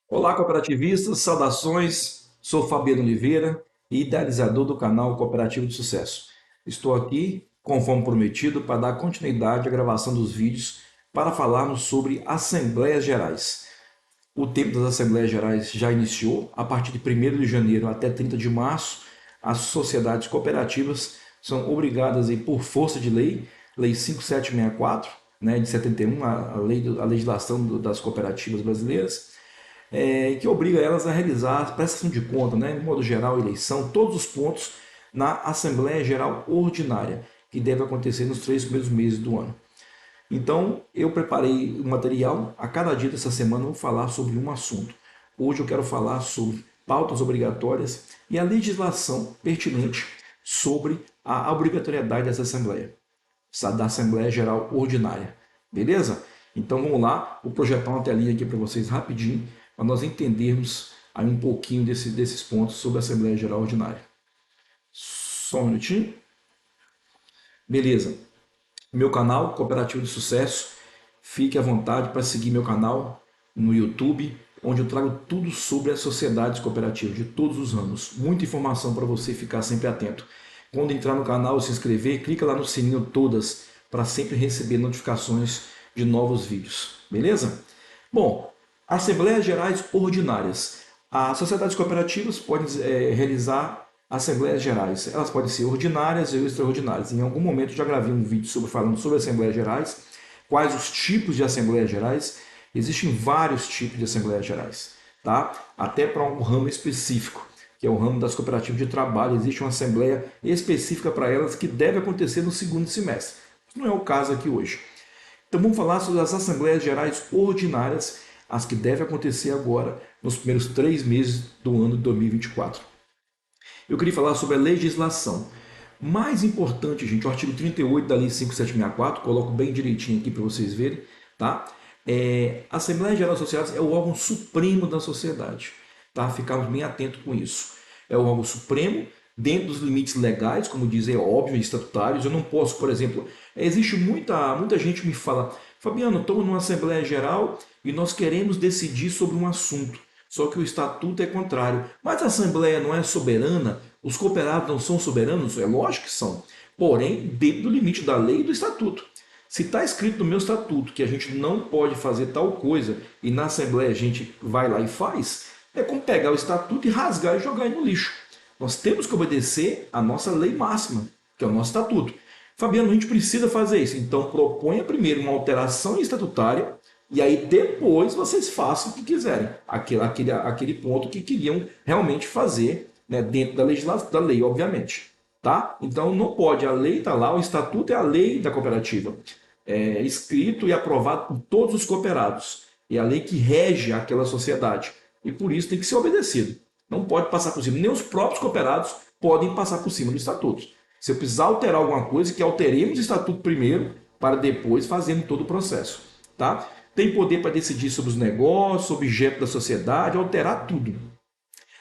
Olá, cooperativistas, saudações. Sou Fabiano Oliveira, idealizador do canal Cooperativo de Sucesso. Estou aqui, conforme prometido, para dar continuidade à gravação dos vídeos para falarmos sobre Assembleias Gerais. O tempo das Assembleias Gerais já iniciou. A partir de 1º de janeiro até 30 de março, as sociedades cooperativas são obrigadas, por força de lei, Lei 5764, né, de 71, a legislação das cooperativas brasileiras, que obriga elas a realizar a prestação de conta, né, de modo geral, eleição, todos os pontos na Assembleia Geral Ordinária, que deve acontecer nos 3 primeiros meses do ano. Então, eu preparei um material, a cada dia dessa semana eu vou falar sobre um assunto. Hoje eu quero falar sobre pautas obrigatórias e a legislação pertinente sobre a obrigatoriedade dessa Assembleia, da Assembleia Geral Ordinária. Beleza? Então vamos lá, vou projetar uma telinha aqui para vocês rapidinho, para nós entendermos aí um pouquinho desses pontos sobre a Assembleia Geral Ordinária. Só um minutinho. Beleza. Meu canal, Cooperativo de Sucesso, fique à vontade para seguir meu canal no YouTube, onde eu trago tudo sobre as sociedades cooperativas de todos os ramos. Muita informação para você ficar sempre atento. Quando entrar no canal, se inscrever, clica lá no sininho todas para sempre receber notificações de novos vídeos. Beleza? Bom, Assembleias Gerais Ordinárias. As sociedades cooperativas podem realizar Assembleias Gerais. Elas podem ser ordinárias ou extraordinárias. Em algum momento já gravei um vídeo falando sobre Assembleias Gerais, quais os tipos de Assembleias Gerais. Existem vários tipos de Assembleias Gerais, tá? Até para um ramo específico, que é o ramo das cooperativas de trabalho, existe uma assembleia específica para elas que deve acontecer no segundo semestre. Não é o caso aqui hoje. Então vamos falar sobre as Assembleias Gerais Ordinárias, as que devem acontecer agora, nos primeiros 3 meses do ano de 2024. Eu queria falar sobre a legislação. Mais importante, gente, o artigo 38 da Lei 5764, coloco bem direitinho aqui para vocês verem, tá? A Assembleia Geral das Sociedades é o órgão supremo da sociedade, tá? Ficarmos bem atentos com isso. É o órgão supremo, dentro dos limites legais, como dizem, é óbvio, estatutários. Eu não posso, por exemplo, existe muita gente que me fala, Fabiano, estamos numa Assembleia Geral e nós queremos decidir sobre um assunto. Só que o estatuto é contrário. Mas a Assembleia não é soberana? Os cooperados não são soberanos? É lógico que são. Porém, dentro do limite da lei e do estatuto. Se está escrito no meu estatuto que a gente não pode fazer tal coisa e na Assembleia a gente vai lá e faz, é como pegar o estatuto e rasgar e jogar no lixo. Nós temos que obedecer a nossa lei máxima, que é o nosso estatuto. Fabiano, a gente precisa fazer isso. Então proponha primeiro uma alteração estatutária e aí depois vocês façam o que quiserem. Aquele ponto que queriam realmente fazer, né, dentro da legislação, da lei, obviamente. Tá? Então não pode, a lei está lá, o estatuto é a lei da cooperativa. É escrito e aprovado por todos os cooperados. É a lei que rege aquela sociedade. E por isso tem que ser obedecido. Não pode passar por cima. Nem os próprios cooperados podem passar por cima do estatuto. Se eu precisar alterar alguma coisa, que alteremos o estatuto primeiro, para depois fazermos todo o processo. Tá? Tem poder para decidir sobre os negócios, objeto da sociedade, alterar tudo.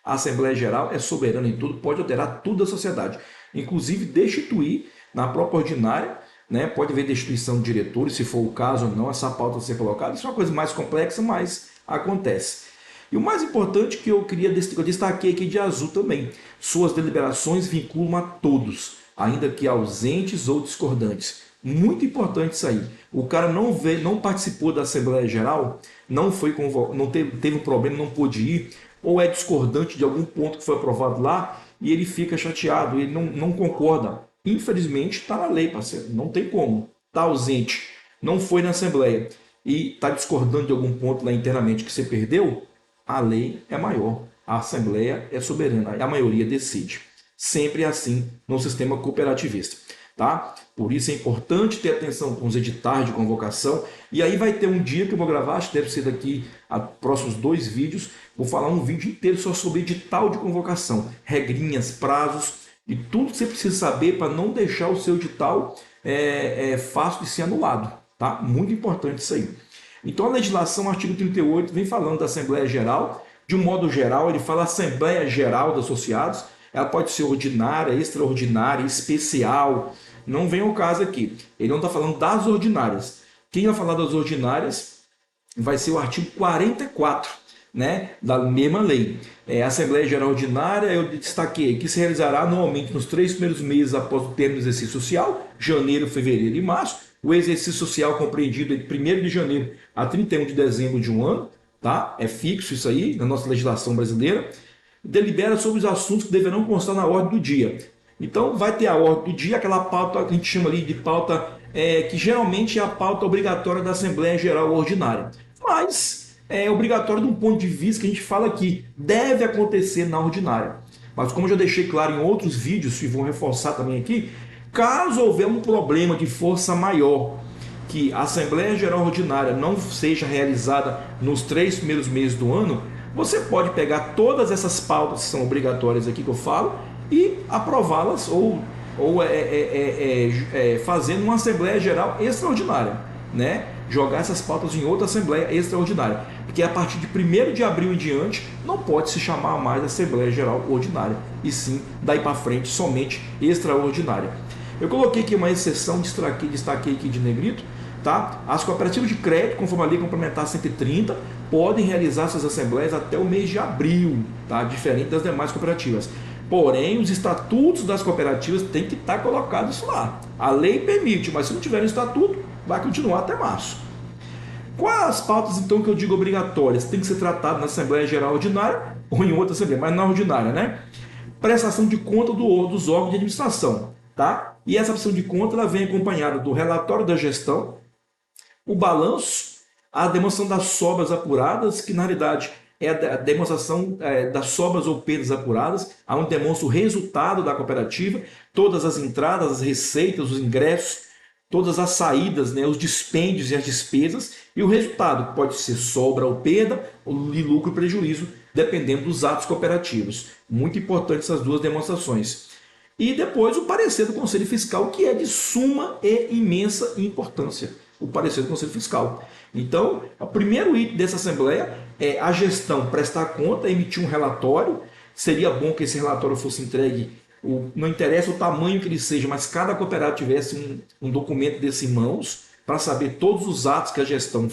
A Assembleia Geral é soberana em tudo, pode alterar tudo da sociedade. Inclusive destituir na própria ordinária, né? Pode haver destituição de diretores, se for o caso ou não, essa pauta ser colocada. Isso é uma coisa mais complexa, mas acontece. E o mais importante que eu queria destaquei aqui de azul também, suas deliberações vinculam a todos, ainda que ausentes ou discordantes. Muito importante isso aí. O cara não participou da Assembleia Geral, não foi não teve um problema, não pôde ir, ou é discordante de algum ponto que foi aprovado lá, e ele fica chateado, ele não concorda. Infelizmente está na lei, parceiro, não tem como. Está ausente, não foi na Assembleia e está discordando de algum ponto lá internamente que você perdeu, a lei é maior, a Assembleia é soberana e a maioria decide. Sempre é assim no sistema cooperativista. Tá? Por isso é importante ter atenção com os editais de convocação. E aí vai ter um dia que eu vou gravar, acho que deve ser daqui a próximos 2 vídeos, vou falar um vídeo inteiro só sobre edital de convocação, regrinhas, prazos e tudo que você precisa saber para não deixar o seu edital fácil de ser anulado. Tá? Muito importante isso aí. Então a legislação, artigo 38, vem falando da Assembleia Geral. De um modo geral, ele fala Assembleia Geral dos Associados. Ela pode ser ordinária, extraordinária, especial. Não vem ao caso aqui. Ele não está falando das ordinárias. Quem vai falar das ordinárias vai ser o artigo 44 né, da mesma lei. A Assembleia Geral Ordinária, eu destaquei que se realizará anualmente nos 3 primeiros meses após o término do exercício social, janeiro, fevereiro e março. O exercício social compreendido entre 1º de janeiro a 31 de dezembro de um ano, tá? É fixo isso aí na nossa legislação brasileira. Delibera sobre os assuntos que deverão constar na ordem do dia. Então vai ter a ordem do dia, aquela pauta que a gente chama ali de pauta que geralmente é a pauta obrigatória da Assembleia Geral Ordinária. Mas é obrigatório de um ponto de vista que a gente fala aqui, deve acontecer na ordinária. Mas como eu já deixei claro em outros vídeos, e vou reforçar também aqui, caso houver um problema de força maior, que a Assembleia Geral Ordinária não seja realizada nos 3 primeiros meses do ano, você pode pegar todas essas pautas que são obrigatórias aqui que eu falo e aprová-las ou fazendo uma Assembleia Geral Extraordinária, né? Jogar essas pautas em outra Assembleia Extraordinária, porque a partir de 1º de abril em diante não pode se chamar mais Assembleia Geral Ordinária, e sim, daí para frente, somente extraordinária. Eu coloquei aqui uma exceção, destaquei aqui de negrito, tá? As cooperativas de crédito, conforme a Lei Complementar 130, podem realizar suas assembleias até o mês de abril, tá? Diferente das demais cooperativas. Porém, os estatutos das cooperativas têm que estar colocados lá. A lei permite, mas se não tiver um estatuto, vai continuar até março. Quais as pautas, então, que eu digo obrigatórias? Tem que ser tratado na Assembleia Geral Ordinária ou em outra Assembleia, mas na ordinária, né? Prestação de conta dos órgãos de administração, tá? E essa prestação de conta ela vem acompanhada do relatório da gestão, o balanço, a demonstração das sobras apuradas, que na realidade é a demonstração das sobras ou perdas apuradas, onde demonstra o resultado da cooperativa, todas as entradas, as receitas, os ingressos, todas as saídas, né, os dispêndios e as despesas, e o resultado pode ser sobra ou perda, ou lucro e prejuízo, dependendo dos atos cooperativos. Muito importante essas duas demonstrações. E depois o parecer do Conselho Fiscal, que é de suma e imensa importância. O parecer do Conselho Fiscal. Então, o primeiro item dessa Assembleia é a gestão prestar conta, emitir um relatório. Seria bom que esse relatório fosse entregue, não interessa o tamanho que ele seja, mas cada cooperativo tivesse um documento desse em mãos, para saber todos os atos que a gestão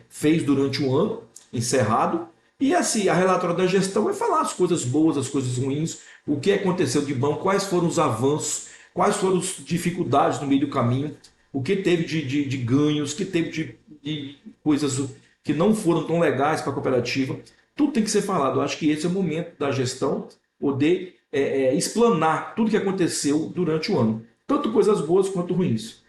fez durante o ano encerrado. E assim, a relatória da gestão vai falar as coisas boas, as coisas ruins, o que aconteceu de bom, quais foram os avanços, quais foram as dificuldades no meio do caminho, o que teve de ganhos, o que teve de coisas que não foram tão legais para a cooperativa. Tudo tem que ser falado. Eu acho que esse é o momento da gestão poder explanar tudo o que aconteceu durante o ano, tanto coisas boas quanto ruins.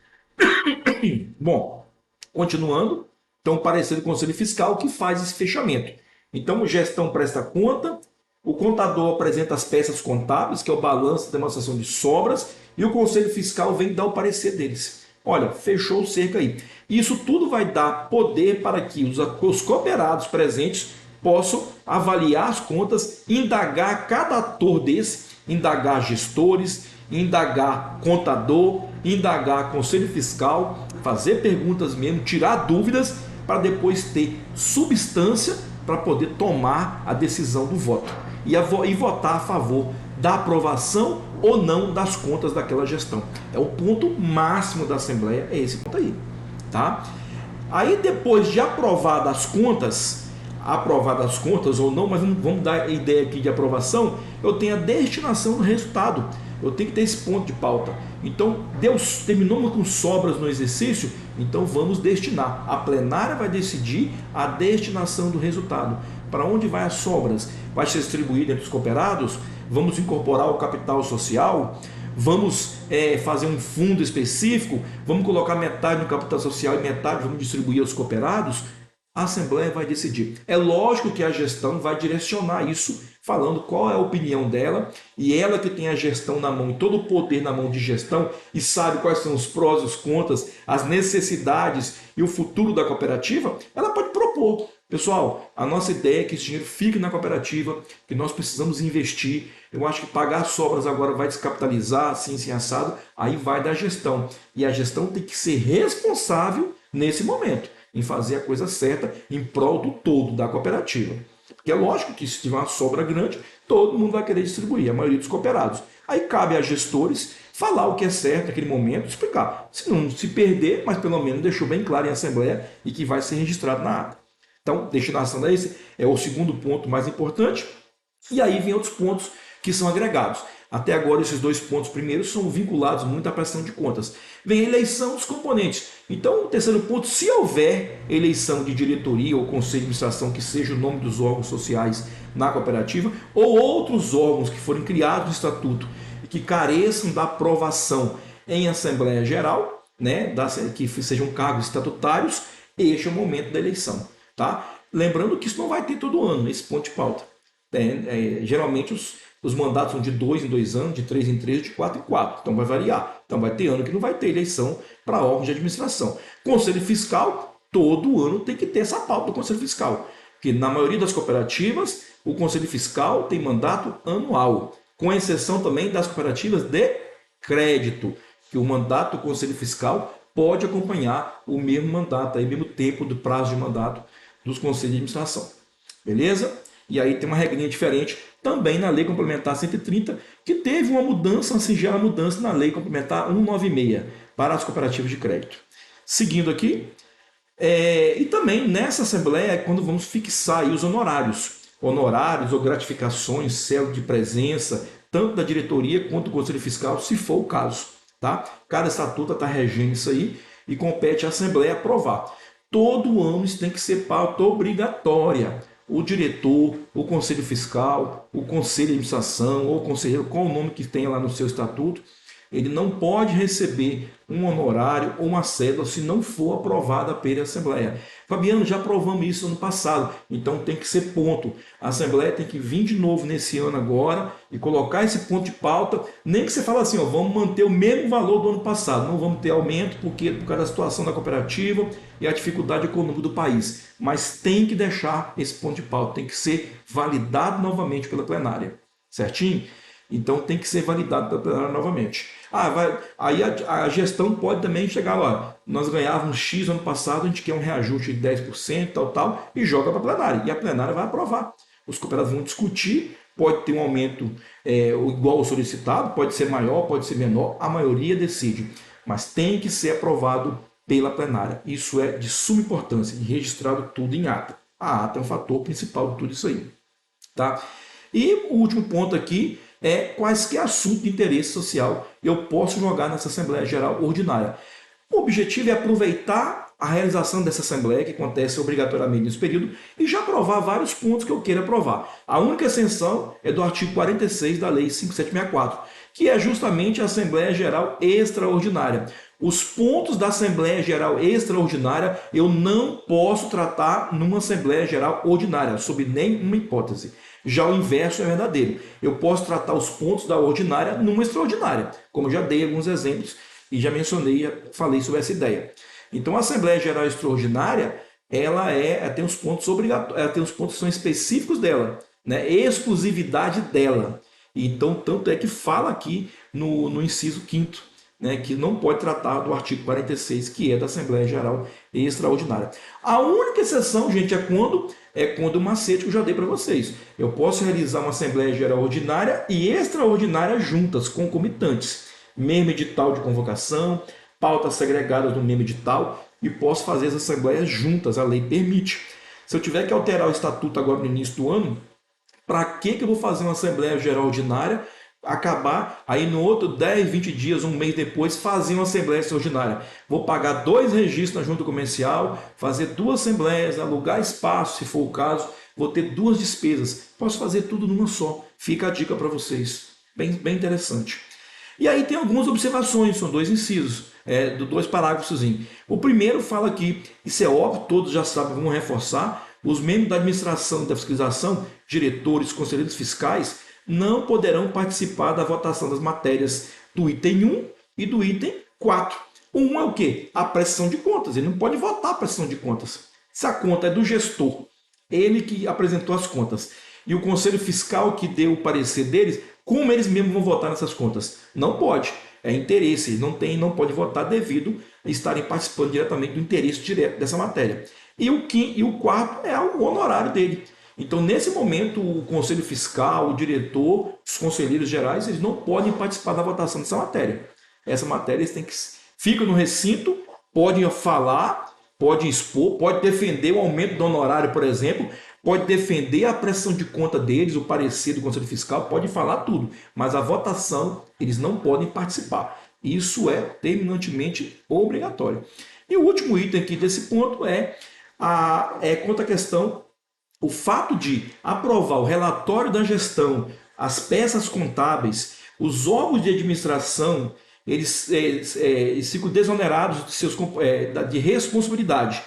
Bom, continuando, então o parecer do Conselho Fiscal que faz esse fechamento. Então, a gestão presta conta, o contador apresenta as peças contábeis, que é o balanço, a demonstração de sobras, e o Conselho Fiscal vem dar o parecer deles. Olha, fechou o cerco aí. Isso tudo vai dar poder para que os cooperados presentes possam avaliar as contas, indagar cada ator desse, indagar gestores, indagar contador, indagar Conselho Fiscal, fazer perguntas mesmo, tirar dúvidas, para depois ter substância para poder tomar a decisão do voto e votar a favor da aprovação ou não das contas daquela gestão. É o ponto máximo da Assembleia, é esse ponto aí, tá? Aí depois de aprovadas as contas ou não, mas vamos dar a ideia aqui de aprovação, eu tenho a destinação do resultado. Eu tenho que ter esse ponto de pauta. Então, Deus terminou com sobras no exercício, então vamos destinar. A plenária vai decidir a destinação do resultado. Para onde vai as sobras? Vai ser distribuído entre os cooperados? Vamos incorporar o capital social? Vamos fazer um fundo específico? Vamos colocar metade no capital social e metade vamos distribuir aos cooperados? A Assembleia vai decidir. É lógico que a gestão vai direcionar isso, falando qual é a opinião dela, e ela que tem a gestão na mão, todo o poder na mão de gestão, e sabe quais são os prós e os contras, as necessidades e o futuro da cooperativa, ela pode propor. Pessoal, a nossa ideia é que esse dinheiro fique na cooperativa, que nós precisamos investir. Eu acho que pagar sobras agora vai descapitalizar, assim assado, aí vai da gestão. E a gestão tem que ser responsável nesse momento, em fazer a coisa certa em prol do todo da cooperativa. Porque é lógico que se tiver uma sobra grande, todo mundo vai querer distribuir, a maioria dos cooperados. Aí cabe a gestores falar o que é certo naquele momento, explicar. Se não se perder, mas pelo menos deixou bem claro em assembleia e que vai ser registrado na ata. Então, destinação esse é o segundo ponto mais importante. E aí vem outros pontos que são agregados. Até agora, esses dois pontos primeiros são vinculados muito à prestação de contas. Vem a eleição dos componentes. Então, o terceiro ponto, se houver eleição de diretoria ou conselho de administração, que seja o nome dos órgãos sociais na cooperativa, ou outros órgãos que forem criados no estatuto e que careçam da aprovação em Assembleia Geral, né, que sejam cargos estatutários, este é o momento da eleição. Tá? Lembrando que isso não vai ter todo ano, esse ponto de pauta. Geralmente os mandatos são de 2 em 2 anos, de 3 em 3, de 4 em 4. Então vai variar. Então vai ter ano que não vai ter eleição para órgãos de administração. Conselho Fiscal, todo ano tem que ter essa pauta do Conselho Fiscal. Porque na maioria das cooperativas, o Conselho Fiscal tem mandato anual. Com exceção também das cooperativas de crédito, que o mandato do Conselho Fiscal pode acompanhar o mesmo mandato, o mesmo tempo do prazo de mandato dos Conselhos de Administração. Beleza? E aí tem uma regrinha diferente também na Lei Complementar 130, que teve uma mudança, uma singela mudança na Lei Complementar 196 para as cooperativas de crédito. Seguindo aqui, e também nessa Assembleia é quando vamos fixar aí os honorários ou gratificações, selo de presença, tanto da diretoria quanto do Conselho Fiscal, se for o caso. Tá? Cada estatuto está regendo isso aí e compete à Assembleia aprovar. Todo ano isso tem que ser pauta obrigatória. O diretor, o Conselho Fiscal, o Conselho de Administração, ou o conselheiro, qual o nome que tenha lá no seu estatuto, ele não pode receber um honorário ou uma cédula se não for aprovada pela Assembleia. Fabiano, já aprovamos isso ano passado, então tem que ser ponto. A Assembleia tem que vir de novo nesse ano agora e colocar esse ponto de pauta, nem que você fale assim, ó, vamos manter o mesmo valor do ano passado, não vamos ter aumento por causa da situação da cooperativa e a dificuldade econômica do país. Mas tem que deixar esse ponto de pauta, tem que ser validado novamente pela plenária, certinho? Então tem que ser validado pela plenária novamente. Aí a gestão pode também chegar lá. Nós ganhávamos X ano passado, a gente quer um reajuste de 10%, tal, e joga para a plenária. E a plenária vai aprovar. Os cooperados vão discutir, pode ter um aumento igual ao solicitado, pode ser maior, pode ser menor, a maioria decide. Mas tem que ser aprovado pela plenária. Isso é de suma importância, e registrado tudo em ata. A ata é um fator principal de tudo isso aí. Tá? E o último ponto aqui é quaisquer assuntos de interesse social eu posso jogar nessa Assembleia Geral Ordinária. O objetivo é aproveitar a realização dessa Assembleia, que acontece obrigatoriamente nesse período, e já aprovar vários pontos que eu queira aprovar. A única exceção é do artigo 46 da Lei 5764, que é justamente a Assembleia Geral Extraordinária. Os pontos da Assembleia Geral Extraordinária eu não posso tratar numa Assembleia Geral Ordinária, sob nenhuma hipótese. Já o inverso é verdadeiro. Eu posso tratar os pontos da ordinária numa extraordinária, como já dei alguns exemplos e já mencionei, falei sobre essa ideia. Então, a Assembleia Geral Extraordinária, ela tem os pontos obrigatórios, ela tem os pontos que são específicos dela, né? Exclusividade dela. Então, tanto é que fala aqui no inciso 5º, né, que não pode tratar do artigo 46, que é da Assembleia Geral Extraordinária. A única exceção, gente, é quando o macete que eu já dei para vocês. Eu posso realizar uma Assembleia Geral Ordinária e Extraordinária juntas, concomitantes. Mesmo edital de convocação, pautas segregadas no mesmo edital, e posso fazer as assembleias juntas, a lei permite. Se eu tiver que alterar o estatuto agora no início do ano, para que eu vou fazer uma Assembleia Geral Ordinária, acabar, aí no outro 10, 20 dias, um mês depois, fazer uma Assembleia Extraordinária? Vou pagar 2 registros na junta comercial, fazer 2 assembleias, alugar espaço, se for o caso, vou ter 2 despesas. Posso fazer tudo numa só. Fica a dica para vocês. Bem interessante. E aí tem algumas observações, são 2 incisos, 2 parágrafos. O primeiro fala aqui, isso é óbvio, todos já sabem, vamos reforçar, os membros da administração e da fiscalização, diretores, conselheiros fiscais, não poderão participar da votação das matérias do item 1 e do item 4. O 1 é o quê? A prestação de contas. Ele não pode votar a prestação de contas. Se a conta é do gestor, ele que apresentou as contas, e o Conselho Fiscal que deu o parecer deles, como eles mesmos vão votar nessas contas? Não pode. É interesse. Não pode votar devido a estarem participando diretamente do interesse direto dessa matéria. E o quarto é o honorário dele. Então, nesse momento, o Conselho Fiscal, o diretor, os conselheiros gerais, eles não podem participar da votação dessa matéria. Essa matéria eles ficam no recinto, podem falar, pode expor, pode defender o aumento do honorário, por exemplo, pode defender a prestação de conta deles, o parecer do Conselho Fiscal, pode falar tudo, mas a votação eles não podem participar. Isso é terminantemente obrigatório. E o último item aqui desse ponto quanto à questão, o fato de aprovar o relatório da gestão, as peças contábeis, os órgãos de administração, eles ficam desonerados de responsabilidade,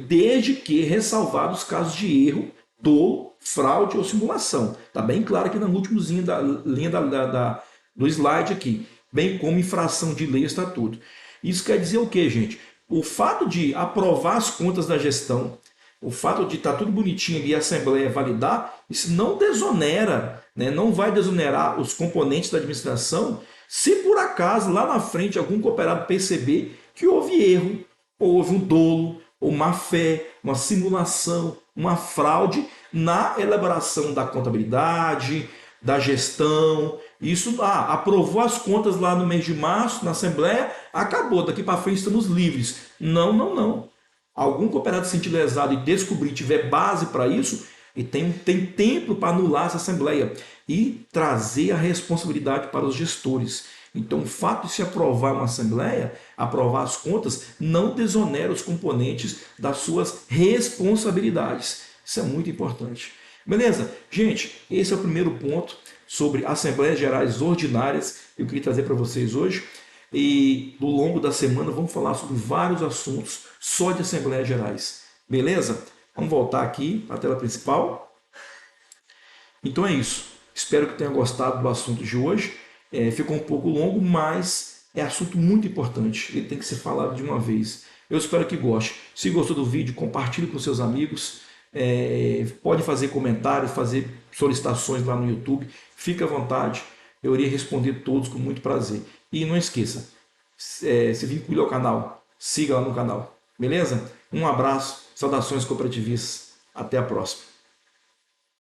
desde que ressalvados os casos de erro, dolo, fraude ou simulação. Está bem claro aqui na última linha do slide aqui, bem como infração de lei e estatuto. Isso quer dizer o quê, gente? O fato de aprovar as contas da gestão, o fato de estar tudo bonitinho ali e a Assembleia validar, isso não desonera, né? Não vai desonerar os componentes da administração se por acaso lá na frente algum cooperado perceber que houve erro, ou houve um dolo, ou má fé, uma simulação, uma fraude na elaboração da contabilidade, da gestão. Isso aprovou as contas lá no mês de março na Assembleia, acabou, daqui para frente estamos livres. Não, não, não. Algum cooperado se sentir lesado e descobrir, tiver base para isso, e tem tempo para anular essa Assembleia e trazer a responsabilidade para os gestores. Então, o fato de se aprovar uma Assembleia, aprovar as contas, não desonera os componentes das suas responsabilidades. Isso é muito importante. Beleza? Gente, esse é o primeiro ponto sobre Assembleias Gerais Ordinárias que eu queria trazer para vocês hoje. E ao longo da semana vamos falar sobre vários assuntos só de Assembleias Gerais. Beleza? Vamos voltar aqui para a tela principal. Então é isso. Espero que tenha gostado do assunto de hoje. Ficou um pouco longo, mas é assunto muito importante. Ele tem que ser falado de uma vez. Eu espero que goste. Se gostou do vídeo, compartilhe com seus amigos. Pode fazer comentários, fazer solicitações lá no YouTube. Fique à vontade. Eu irei responder todos com muito prazer. E não esqueça, se vincule ao canal. Siga lá no canal. Beleza? Um abraço. Saudações cooperativistas. Até a próxima.